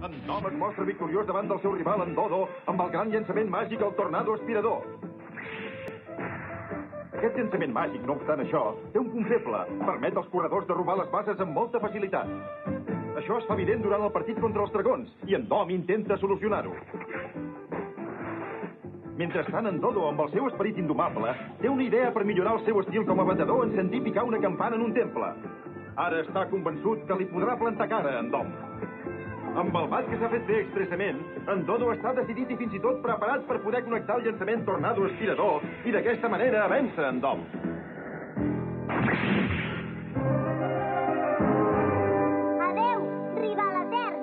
En Dom es mostra victoriós davant del seu rival, en Dodo, amb el gran llançament màgic, el Tornado Aspirador. Aquest llançament màgic, no obstant això, té un punt feble. Permet als corredors de robar les bases amb molta facilitat. Això es fa evident durant el partit contra els dragons, i en Dom intenta solucionar-ho. Mentrestant, en Dodo, amb el seu esperit indomable, té una idea per millorar el seu estil com a batedor en sentir picar una campana en un temple. Ara està convençut que li podrà plantar cara a en Dom. Amb el bat que s'ha fet bé expressament, en Dodo està decidit i fins i tot preparat per poder connectar el llançament Tornado Aspirador i d'aquesta manera vèncer en Dom. Adeu, rival etern!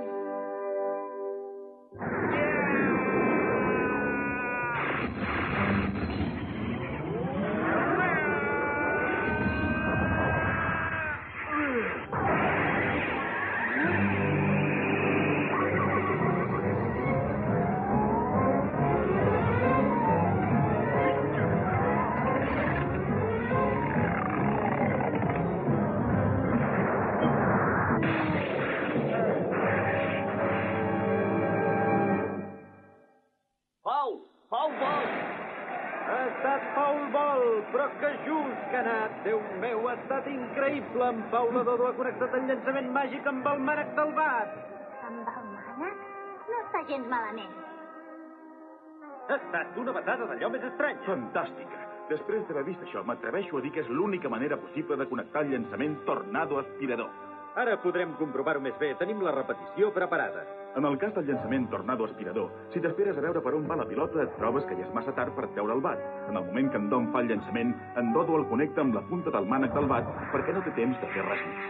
Però que just que ha anat! Déu meu, ha estat increïble! En Pau la Dodo ha connectat el llançament màgic amb el mànec del bat! Amb el mànec? No està gens malament. Ha estat una batada d'allò més estranya! Fantàstica! Després d'haver vist això, m'atreveixo a dir que és l'única manera possible de connectar el llançament Tornado Aspirador. Ara podrem comprovar-ho més bé. Tenim la repetició preparada. En el cas del llançament Tornado Aspirador, si t'esperes a veure per on va la pilota, et trobes que ja és massa tard per treure el bat. En el moment que en Dom fa el llançament, en Dodo el connecta amb la punta del mànec del bat perquè no té temps de fer res més.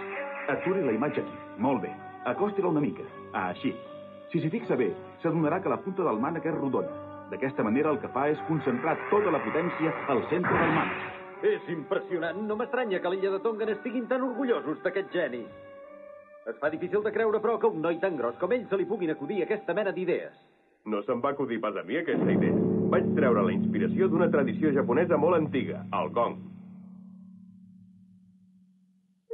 Aturi la imatge aquí. Molt bé. Acosti-la una mica. Així. Si s'hi fixa bé, s'adonarà que la punta del mànec és rodona. D'aquesta manera el que fa és concentrar tota la potència al centre del mànec. És impressionant. No m'estranya que a l'illa de Tonga n'estiguin tan orgullosos d'aquest geni. Es fa difícil de creure, però, que un noi tan gros com ell se li puguin acudir aquesta mena d'idees. No se'm va acudir pas a mi aquesta idea. Vaig treure la inspiració d'una tradició japonesa molt antiga, el gong.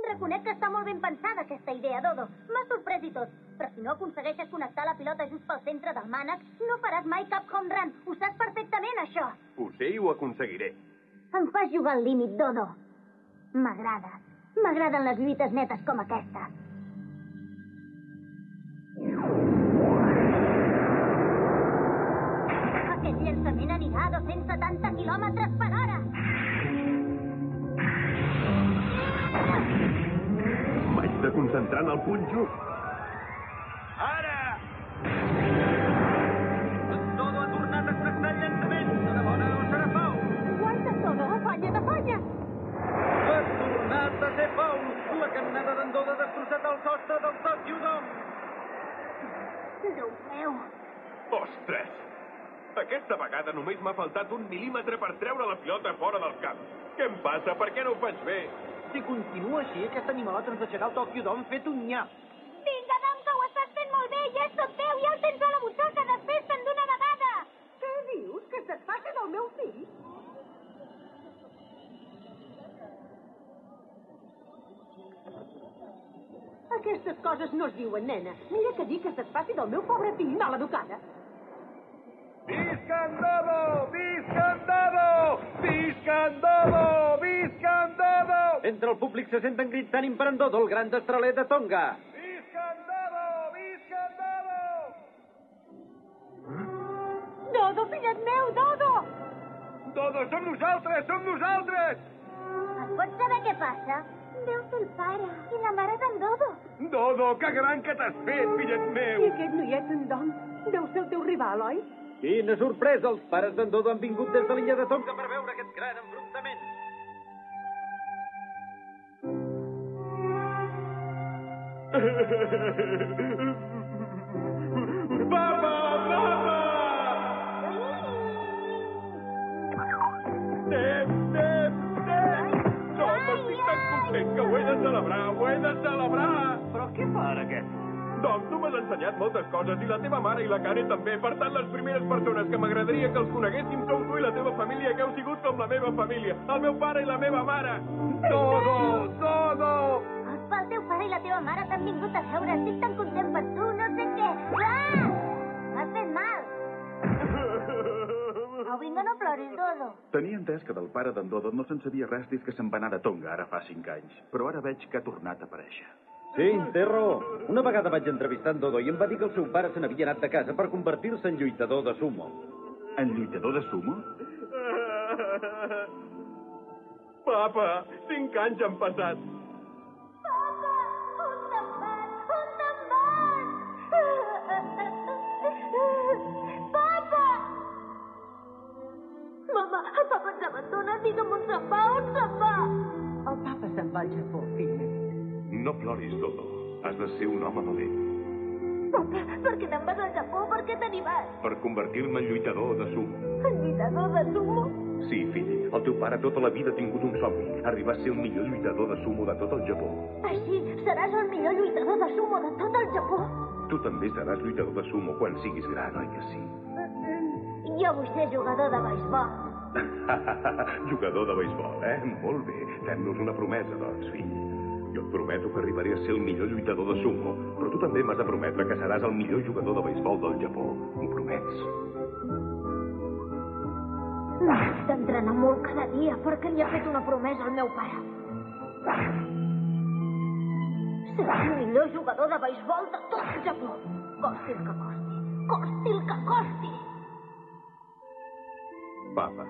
Reconec que està molt ben pensada aquesta idea, Dodo. M'ha sorprès i tot. Però si no aconsegueixes connectar la pilota just pel centre del mànec, no faràs mai cap home run. Ho saps perfectament, això. Ho sé i ho aconseguiré. Em fas jugar al límit, Dodo. M'agrada. M'agraden les lluites netes com aquesta. Aquest llançament anirà a 270 quilòmetres per hora. M'haig de concentrar en el punt just. Ara! En Dodo ha tornat a connectar el llançament. Serà bona o serà Pau? Aguanta, Dodo, afanya, afanya. Ha tornat a ser Pau. La canada d'en Dodo ha destrossat el sostre del Tokyo Dome. Déu meu. Ostres! Aquesta vegada només m'ha faltat 1 mil·límetre per treure la pilota fora del camp. Què em passa? Per què no ho faig bé? Si continua així, aquest animalot ens deixarà el Tokyo Dome fet un nyap. Vinga, Dom, que ho estàs fent molt bé. Ja és tot teu, ja el tens a la butxaca. Desfés-te'n d'una vegada. Què dius? Que se't passa del meu fill? Aquestes coses no es diuen, nena. Mira que dir que se't passi del meu pobre fill, mala educada. Visca en Dodo! Visca en Dodo! Visca en Dodo! Visca en Dodo! Entre el públic se senten crits d'ànim per en Dodo, el gran destraler de Tonga. Visca en Dodo! Visca en Dodo! Dodo, fillet meu, Dodo! Dodo, som nosaltres! Som nosaltres! Es pot saber què passa? Deu ser el pare i la mare d'en Dodo. Dodo, que gran que t'has fet, fillet meu! I aquest noiet, en Dom, deu ser el teu rival, oi? Quina sorpresa! Els pares d'en Dodo han vingut des de l'illa de Tonga per veure aquest gran enfrontament. Papa! Papa! Estic tan content que ho he de celebrar, ho he de celebrar! Però què fa ara aquest? Doncs tu m'has ensenyat moltes coses, i la teva mare i la Karen també. Per tant, les primeres persones que m'agradaria que els coneguéssim sou tu i la teva família, que heu sigut com la meva família. El meu pare i la meva mare. Dodo! Dodo! El teu pare i la teva mare t'han vingut a veure. Estic tan content per tu, no sé què. ploris, Dodo. Tenia entès que del pare d'en Dodo no se'n sabia res des que se'n va anar de Tonga ara fa 5 anys, però ara veig que ha tornat a aparèixer. Sí, té raó. Una vegada vaig entrevistar en Dodo i em va dir que el seu pare se n'havia anat de casa per convertir-se en lluitador de sumo. En lluitador de sumo? Papa, 5 anys han passat. Papa, on te'n vas? On te'n vas? Papa! Mama, el papa ens abandona. Digue'm on se'n va, on se'n va? El papa se'n va al Japó, fill meu. No ploris, Dodo. Has de ser un home valent. Papa, per què te'n vas al Japó? Per què te n'hi vas? Per convertir-me en lluitador de sumo. En lluitador de sumo? Sí, fill. El teu pare tota la vida ha tingut un somni. Arribar a ser el millor lluitador de sumo de tot el Japó. Així seràs el millor lluitador de sumo de tot el Japó? Tu també seràs lluitador de sumo quan siguis gran, oi que sí? Jo vull ser jugador de beisbol. Jugador de beisbol, eh? Molt bé. Fem-nos una promesa, doncs, fill. Jo et prometo que arribaré a ser el millor lluitador de sumo, però tu també m'has de prometre que seràs el millor jugador de beisbol del Japó. M'ho promets? M'haig d'entrenar molt cada dia perquè li ha fet una promesa al meu pare. Serà el millor jugador de beisbol de tot el Japó. Costi el que costi. Costi el que costi. Papa.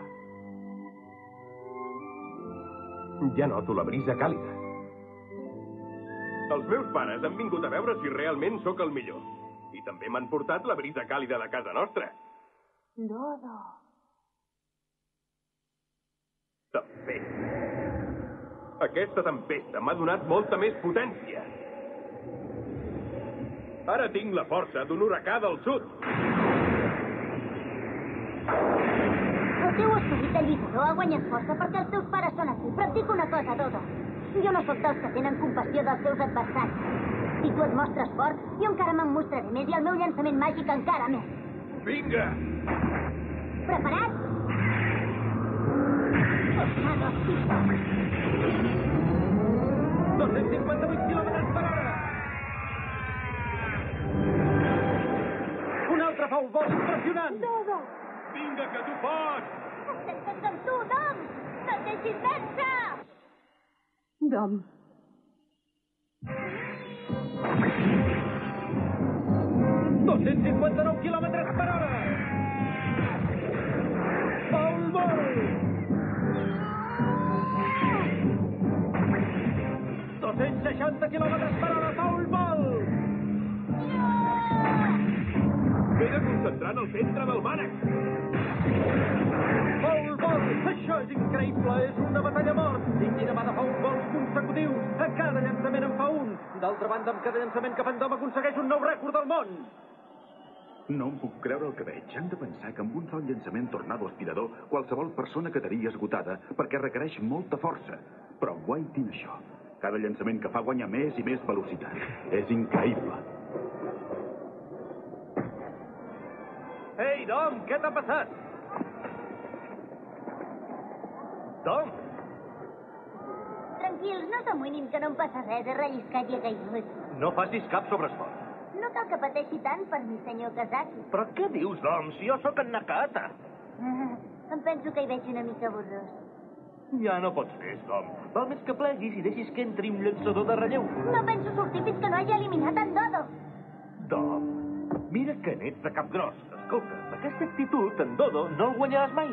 Ja noto la brisa càlida. Els meus pares han vingut a veure si realment sóc el millor. I també m'han portat la brisa càlida de casa nostra. Dodo. Tempesta. Aquesta tempesta m'ha donat molta més potència. Ara tinc la força d'un huracà del sud. El teu esperit de lluitador ha guanyat força perquè els teus pares són aquí. Però et dic una cosa, Dodo. Jo no sóc dels que tenen compassió dels seus adversaris. Si tu et mostres fort, jo encara me'n mostraré més i el meu llançament màgic encara més. Vinga! Preparat? Tornado espita. 258 quilòmetres per hora! Un altre foul ball impressionant! Dodo! Vinga, que tu pots! Estem tots amb tu, Dom! No et deixis vèncer! Dom. ...259 quilòmetres per hora! Foul ball! 260 quilòmetres per hora, foul ball! Vés a concentrar en el centre del mànec! Foul ball! Això és increïble, és una batalla a mort! Indi demà de foul balls consecutius, a cada llançament en fa un! D'altra banda, amb cada llançament que fan Dom aconsegueix un nou rècord del món! No em puc creure el que veig. Han de pensar que amb un sol llançament tornado aspirador qualsevol persona quedaria esgotada perquè requereix molta força. Però guaitin això. Cada llançament que fa guanya més i més velocitat. És increïble. Ei, Dom, què t'ha passat? Dom! Tranquils, no s'amoïnin que no em passa res, he relliscat i he caigut. No facis cap sobresforç. No cal que pateixi tant per mi, senyor Kazaki. Però què dius, Dom, si jo sóc en Nakata? Em penso que hi veig una mica borrós. Ja no pots més, Dom. Val més que pleguis i deixis que entri un llançador de relleu. No penso sortir fins que no hagi eliminat en Dodo. Dom, mira que n'ets de cap gros. Escolta, amb aquesta actitud, en Dodo no el guanyaràs mai.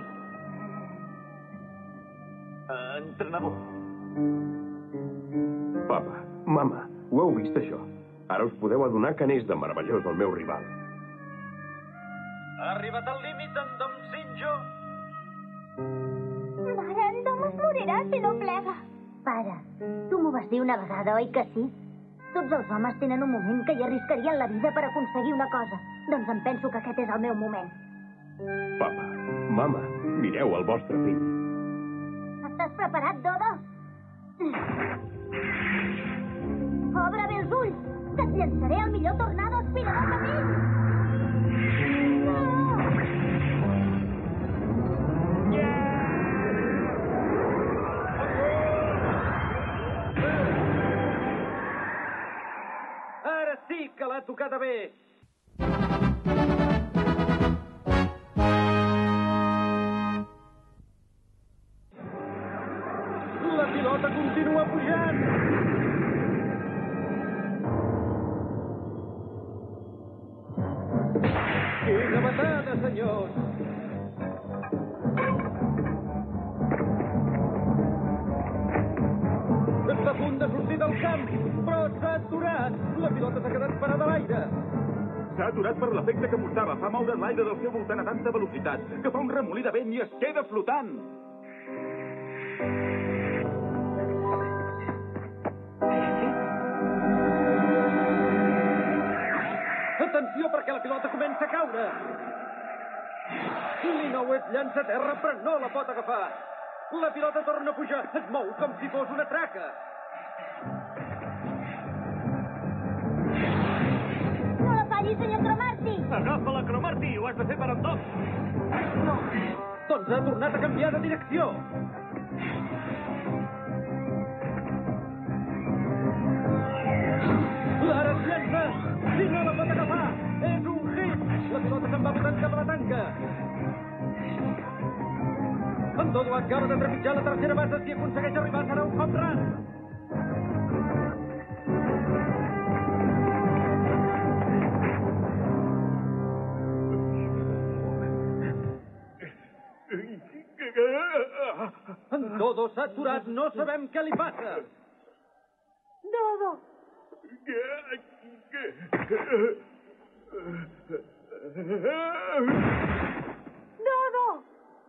Entrenador. Papa, mama, ho heu vist, això? Ara us podeu adonar que n'és de meravellós el meu rival. Ha arribat al límit en Dom Sinjo. Mare, en Dom es morirà si no plega. Pare, tu m'ho vas dir una vegada, oi que sí? Tots els homes tenen un moment que hi arriscarien la vida per aconseguir una cosa. Doncs em penso que aquest és el meu moment. Papa, mama, mireu el vostre fill. Estàs preparat, Dodo? Obre bé els ulls! Que et llançaré el millor tornado aspirador que tinc! No! Ara sí que l'ha tocada bé. Patada, senyors! Està a punt de sortir del camp, però s'ha aturat. La pilota s'ha quedat parada a l'aire. S'ha aturat per l'efecte que portava. Fa moure l'aire del seu voltant a tanta velocitat que fa un remolí de vent i es queda flotant. Atenció, perquè la pilota comença a caure. Linowet llança a terra, però no la pot agafar. La pilota torna a pujar. Es mou com si fos una traca. No la falli, senyor Cromarty! Agafa-la, Cromarty! Ho has de fer per endoc! No. Doncs ha tornat a canviar de direcció. L'ara es llença i no la pot agafar. És un hit. La pilota se'n va votant cap a la tanca. En Dodo acaba de trepitjar la tercera base. Si aconsegueix arribar serà un home run. En Dodo s'ha aturat. No sabem què li passa. Dodo! Dodo!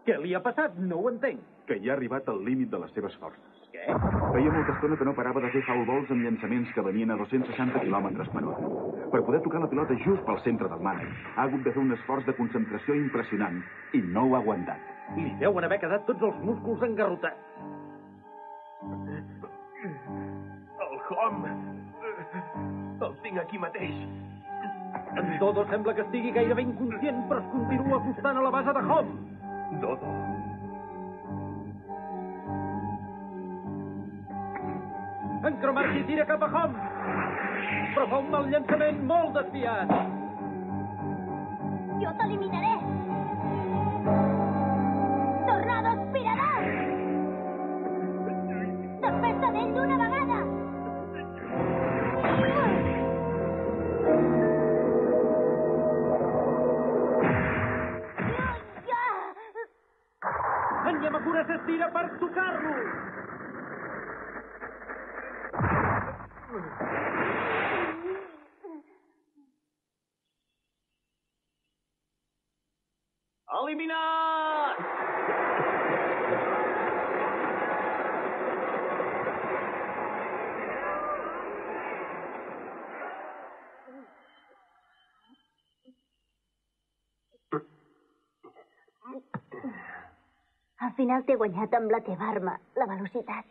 Què li ha passat? No ho entenc. Que ja ha arribat al límit de les seves forces. Què? Feia molta estona que no parava de fer foul balls amb llançaments que venien a 260 km per hora. Per poder tocar la pilota just pel centre del mànec, ha hagut de fer un esforç de concentració impressionant i no ho ha aguantat. Li deuen haver quedat tots els músculs engarrotats. El Hom... El tinc aquí mateix. En Dodo sembla que estigui gairebé inconscient, però es continua acostant a la base de Hom. Dodo. En Cromarty tira cap a Hom, però fa un mal llançament molt desviat. Jo t'eliminaré! Tornado aspirarà! Desperta d'ell d'una vegada! En Yamakura s'estira per tocar-lo. Eliminat! Al final t'he guanyat amb la teva arma, la velocitat.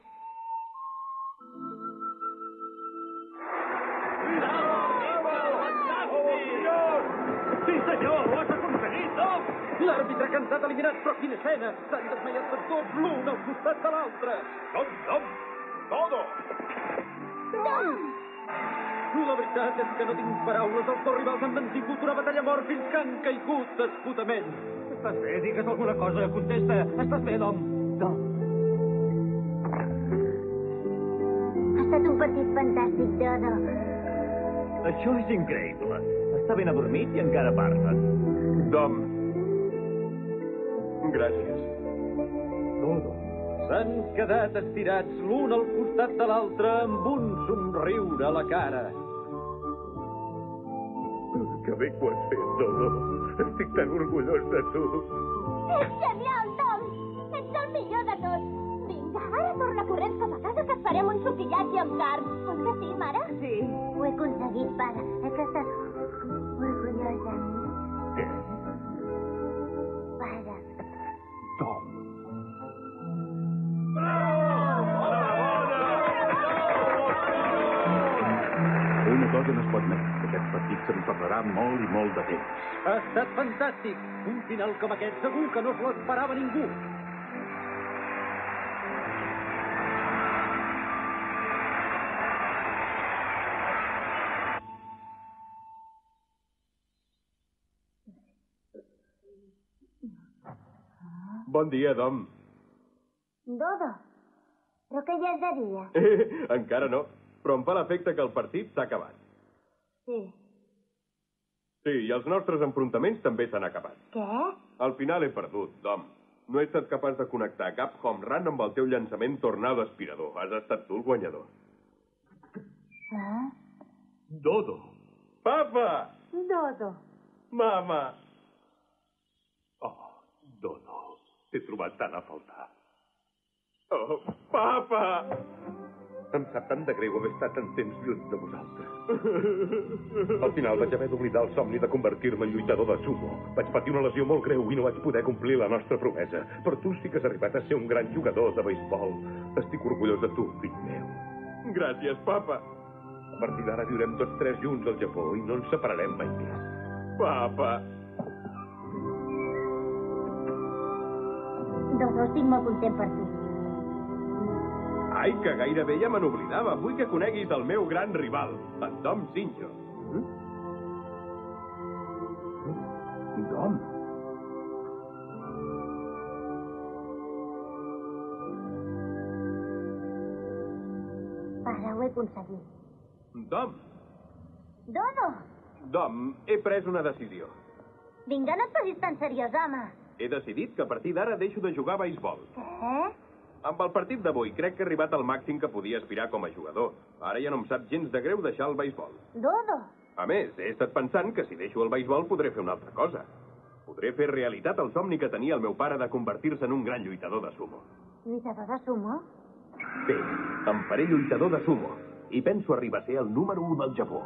Sí, senyor, ho has aconseguit, Doc! L'àrbitre ha cantat eliminat, però quina escena! S'han desmaiat tots dos, l'un al costat de l'altre. Tom! Dodo! La veritat és que no tinc paraules. Els dos rivals han mantingut una batalla a mort fins que han caigut desputament. Estàs bé? Digues alguna cosa. Contesta. Estàs bé, Dom? Ha estat un partit fantàstic, Dodo. Això és increïble. Està ben adormit i encara parla. Dom. Gràcies. Dodo. S'han quedat estirats l'un al costat de l'altre amb un somriure a la cara. Que bé que ho has fet, Dodo. Estic tan orgullós de tu. Ets genial, Tom! Ets el millor de tots! Vinga, ara torna corrents cap a casa que et farem un sopillatge amb carn. Oi que sí, mare? Sí. Ho he aconseguit, pare. És que estàs orgullós de mi. Què? Pare. Tom. Una cosa no es pot negar. Aquest partit se'n parlarà molt i molt de temps. Ha estat fantàstic. Un final com aquest segur que no se l'esperava ningú. Bon dia, Dom. Dodo, però que ja és de dia. Encara no, però em fa l'efecte que el partit s'ha acabat. Sí. Sí, i els nostres enfrontaments també s'han acabat. Què? Al final he perdut, Dom. No he estat capaç de connectar cap home run amb el teu llançament tornado aspirador. Has estat tu el guanyador. Dodo. Papa! Dodo. Mama! Oh, Dodo. T'he trobat tant a faltar. Oh, papa! Em sap tant de greu haver estat tant temps lluny de vosaltres. Al final vaig haver d'oblidar el somni de convertir-me en lluitador de sumo. Vaig patir una lesió molt greu i no vaig poder complir la nostra promesa. Però tu sí que has arribat a ser un gran jugador de beisbol. Estic orgullós de tu, fill meu. Gràcies, papa. A partir d'ara viurem tots tres junts al Japó i no ens separarem mai més. Papa! Dodo, estic molt content per tu. Ai, que gairebé ja me n'oblidava. Vull que coneguis el meu gran rival, en Dom Sinjo. Dom? Pare, ho he aconseguit. Dom, Dodo! Dom, he pres una decisió. Vinga, no et posis tan seriós, home. He decidit que a partir d'ara deixo de jugar a beisbol. Què? Amb el partit d'avui crec que he arribat al màxim que podia aspirar com a jugador. Ara ja no em sap gens de greu deixar el beisbol. Dodo! A més, he estat pensant que si deixo el beisbol podré fer una altra cosa. Podré fer realitat el somni que tenia el meu pare de convertir-se en un gran lluitador de sumo. Lluitador de sumo? Bé, em faré lluitador de sumo i penso arribar a ser el número 1 del Japó.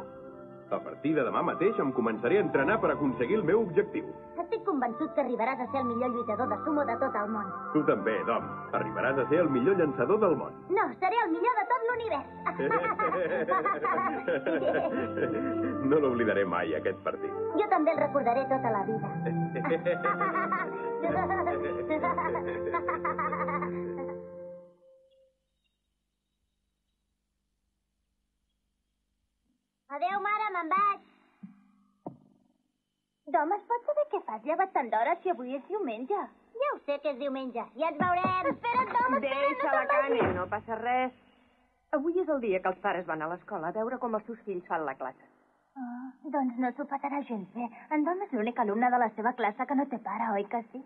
A partir de demà mateix em començaré a entrenar per aconseguir el meu objectiu. Estic convençut que arribaràs a ser el millor lluitador de sumo de tot el món. Tu també, Dom. Arribaràs a ser el millor llançador del món. No, seré el millor de tot l'univers. No l'oblidaré mai, aquest partit. Jo també el recordaré tota la vida. Adéu, mare, me'n vaig. Dom, es pot saber què fas llevat tant d'hora si avui és diumenge? Ja ho sé que és diumenge. Ja ens veurem. Espera't, Dom, espera't. Deixa-la, Cane, no passa res. Avui és el dia que els pares van a l'escola a veure com els seus fills fan la classe. Oh, doncs no s'ho patarà gens bé. En Dom és l'únic alumne de la seva classe que no té pare, oi que sí?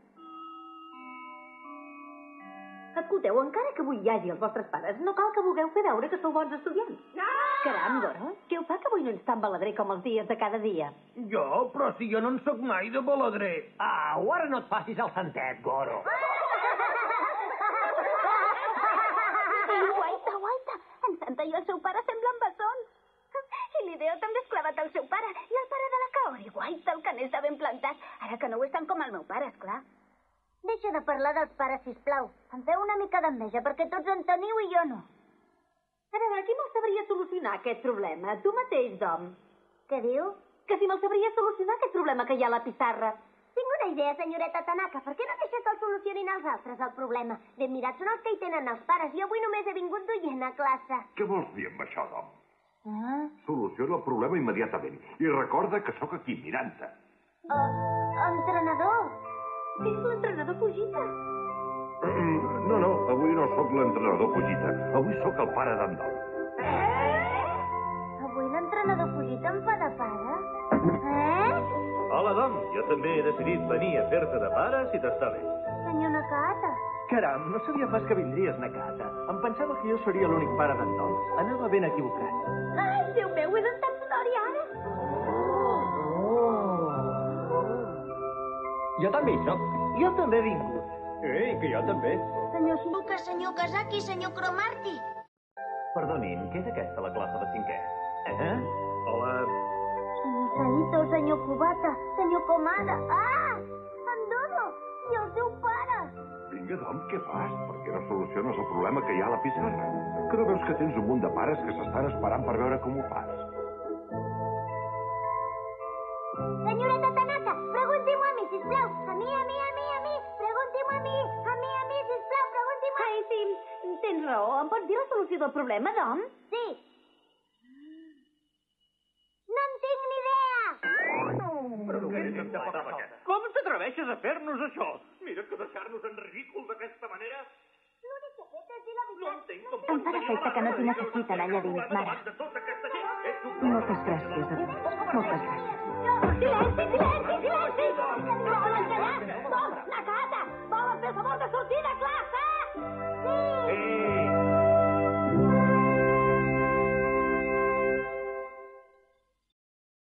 Escolteu, encara que avui hi hagi els vostres pares, no cal que vulgueu fer veure que sou bons estudiants. No! Caram, Goro, què ho fa que avui no ets tan baladrer com els dies de cada dia? Jo? Però si jo no en sóc mai de baladrer. Au, ara no et facis el santet, Goro. Guaita. En Santa i el seu pare semblen bessons. I l'Hideo també és clavat al seu pare. I el pare de la Kaori, guaita, el caner està ben plantat. Ara que no ho és tant com el meu pare, esclar. Deixa de parlar dels pares, sisplau. Em feu una mica d'enveja, perquè tots en teniu i jo no. A veure, qui me'l sabria solucionar, aquest problema? Tu mateix, Dom. Què diu? Que si me'l sabria solucionar, aquest problema que hi ha a la pissarra. Tinc una idea, senyoreta Tanaka. Per què no deixes que el solucionin els altres, el problema? Ben mirats són els que hi tenen els pares. Jo avui només he vingut d'oient a classe. Què vols dir amb això, Dom? Soluciona el problema immediatament. I recorda que sóc aquí, mirant-te. Entrenador. Ets l'entrenador Fujita. No, avui no sóc l'entrenador Fujita. Avui sóc el pare d'en Dom. Avui l'entrenador Fujita em fa de pare? Hola, Dom. Jo també he decidit venir a fer-te de pare, si t'està bé. Senyor Nakata. Caram, no sabia pas que vindries, Nakata. Em pensava que jo seria l'únic pare d'en Dom. Anava ben equivocat. Ai, Déu meu, és en Tatsunori ara? Jo també hi soc. Jo també he vingut. Ei, que jo també. Senyor Shibuka, senyor Kazaki, senyor Cromarty. Perdonin, què és aquesta, la classe de 5è? Hola. Senyor Saito, senyor Kubata, senyor Komada. En Dodo i el seu pare. Vinga, Dom, què fas? Per què no soluciones el problema que hi ha a la pissarra? Que no veus que tens un munt de pares que s'estan esperant per veure com ho fas? Senyoreta Tanaka, pregunti-m'ho a mi, sisplau. A mi. Pregunti-m'ho a mi. A mi, sisplau, pregunti-m'ho. Ai, sí, tens raó. Em pots dir la solució del problema, Dom? Sí. No en tinc ni idea. Com t'atreveixes a fer-nos això? Mira que deixar-nos en ridícul d'aquesta manera... L'únic que he fet és dir la veritat. No entenc com Em fa l'efecte que no t'hi necessiten allà dins, mare. de tota aquesta gent. Moltes gràcies, Adó. Moltes gràcies.